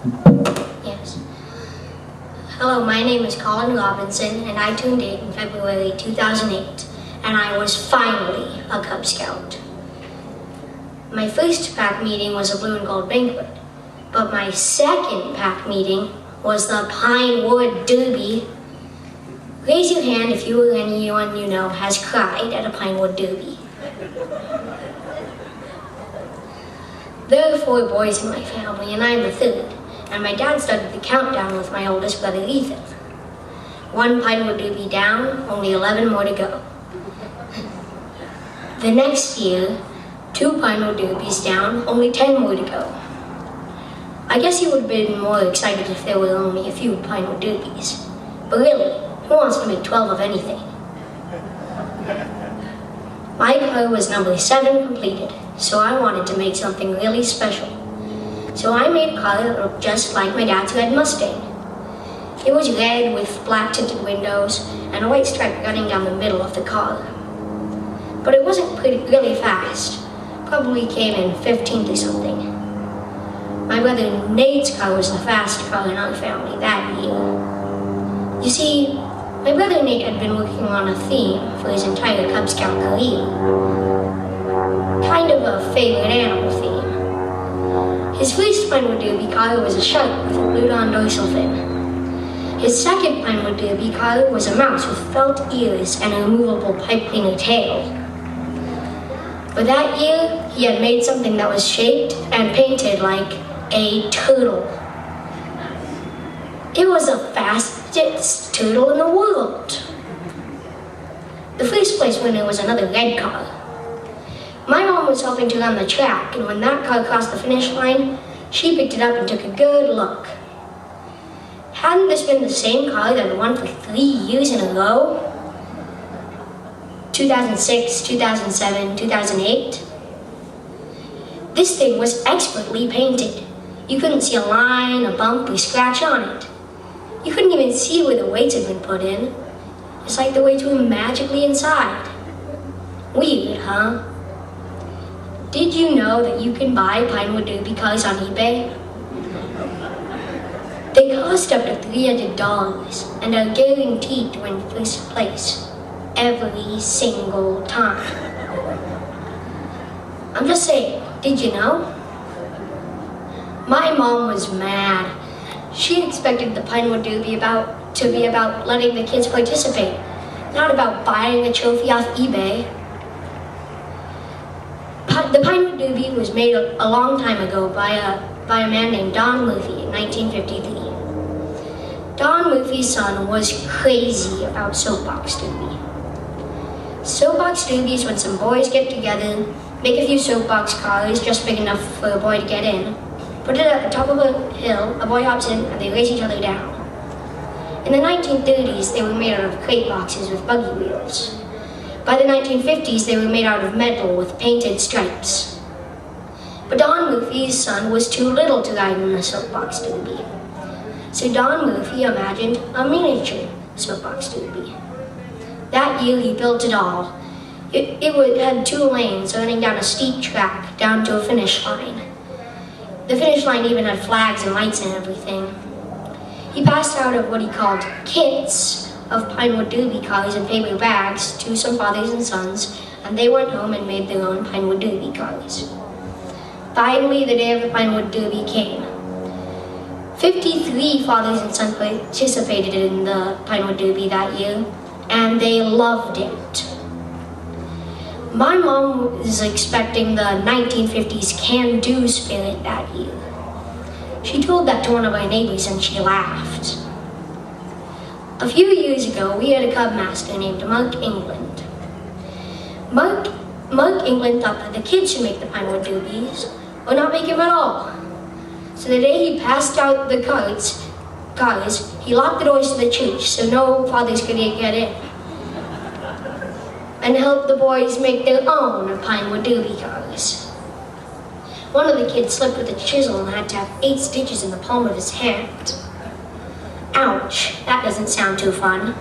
Yes. Hello, my name is Colin Robinson, and I turned 8 in February 2008, and I was finally a Cub Scout. My first pack meeting was a blue and gold banquet, but my second pack meeting was the Pinewood Derby. Raise your hand if you or anyone you know has cried at a Pinewood Derby. There are 4 boys in my family, and I'm the third, and my dad started the countdown with my oldest brother Ethan. 1 Pinewood Derby down, only 11 more to go. The next year, 2 Pinewood Derbies down, only 10 more to go. I guess he would have been more excited if there were only a few Pinewood Derbies. But really, who wants to make 12 of anything? My car was number 7 completed, so I wanted to make something really special. So I made a car that looked just like my dad's red Mustang. It was red with black tinted windows and a white stripe running down the middle of the car. But it wasn't really fast. Probably came in 15th or something. My brother Nate's car was the fast car in our family that year. You see, my brother Nate had been working on a theme for his entire Cub Scout career. Kind of a favorite animal theme. His first Pinewood Derby car was a shark with a glued-on dorsal fin. His second Pinewood Derby car was a mouse with felt ears and a removable pipe cleaner tail. But that year, he had made something that was shaped and painted like a turtle. It was the fastest turtle in the world. The first place winner was another red car. My mom was helping to run the track, and when that car crossed the finish line, she picked it up and took a good look. Hadn't this been the same car that had won for 3 years in a row? 2006, 2007, 2008. This thing was expertly painted. You couldn't see a line, a bump, or scratch on it. You couldn't even see where the weights had been put in. It's like the weights were magically inside. Weird, huh? Did you know that you can buy Pinewood Derby cars on eBay? They cost up to $300 and are guaranteed to win first place every single time. I'm just saying, did you know? My mom was mad. She expected the Pinewood Derby to be about letting the kids participate, not about buying a trophy off eBay. The Pinewood Derby was made a long time ago by a man named Don Murphy in 1953. Don Murphy's son was crazy about soapbox derby. Soapbox derby is when some boys get together, make a few soapbox cars just big enough for a boy to get in, put it at the top of a hill, a boy hops in, and they race each other down. In the 1930s, they were made out of crate boxes with buggy wheels. By the 1950s, they were made out of metal with painted stripes. But Don Murphy's son was too little to ride in the soapbox derby. So Don Murphy imagined a miniature soapbox derby. That year, he built it all. It had 2 lanes running down a steep track down to a finish line. The finish line even had flags and lights and everything. He passed out of what he called kits of Pinewood Derby cars in paper bags to some fathers and sons, and they went home and made their own Pinewood Derby cars. Finally, the day of the Pinewood Derby came. 53 fathers and sons participated in the Pinewood Derby that year, and they loved it. My mom was expecting the 1950s can-do spirit that year. She told that to one of our neighbors and she laughed. A few years ago, we had a cub master named Mark England. Mark England thought that the kids should make the Pinewood Derbies, or not make them at all. So the day he passed out the cars, he locked the doors to the church so no fathers could get in, and helped the boys make their own Pinewood Derby cars. One of the kids slipped with a chisel and had to have 8 stitches in the palm of his hand. Ouch, that doesn't sound too fun.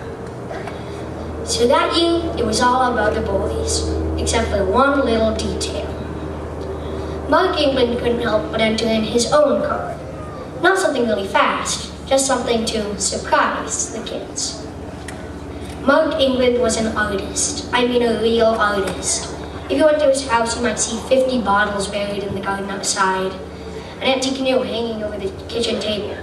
So that year, it was all about the boys, except for one little detail. Mark England couldn't help but enter in his own car. Not something really fast, just something to surprise the kids. Mark England was an artist. I mean a real artist. If you went to his house, you might see 50 bottles buried in the garden outside, an empty canoe hanging over the kitchen table.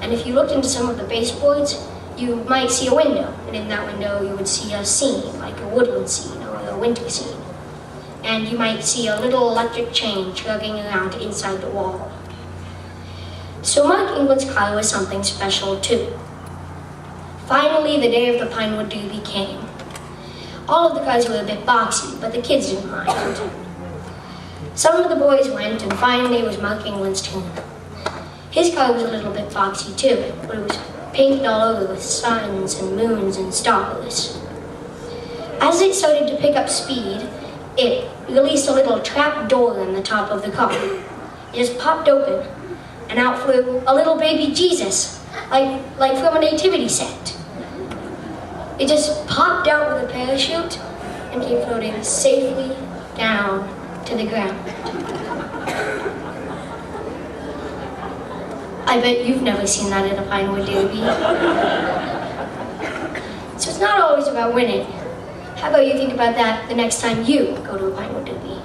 And if you looked into some of the baseboards, you might see a window, and in that window you would see a scene, like a woodland scene or a winter scene. And you might see a little electric chain chugging around inside the wall. So Mark England's car was something special too. Finally, the day of the Pinewood Derby came. All of the cars were a bit boxy, but the kids didn't mind. Some of the boys went, and finally it was Mark England's turn. His car was a little bit boxy too, but it was painted all over with suns and moons and stars. As it started to pick up speed, it released a little trap door in the top of the car. It just popped open, and out flew a little baby Jesus, like from a nativity set. It just popped out with a parachute and came floating safely down to the ground. I bet you've never seen that at a Pinewood Derby. So it's not always about winning. How about you think about that the next time you go to a Pinewood Derby?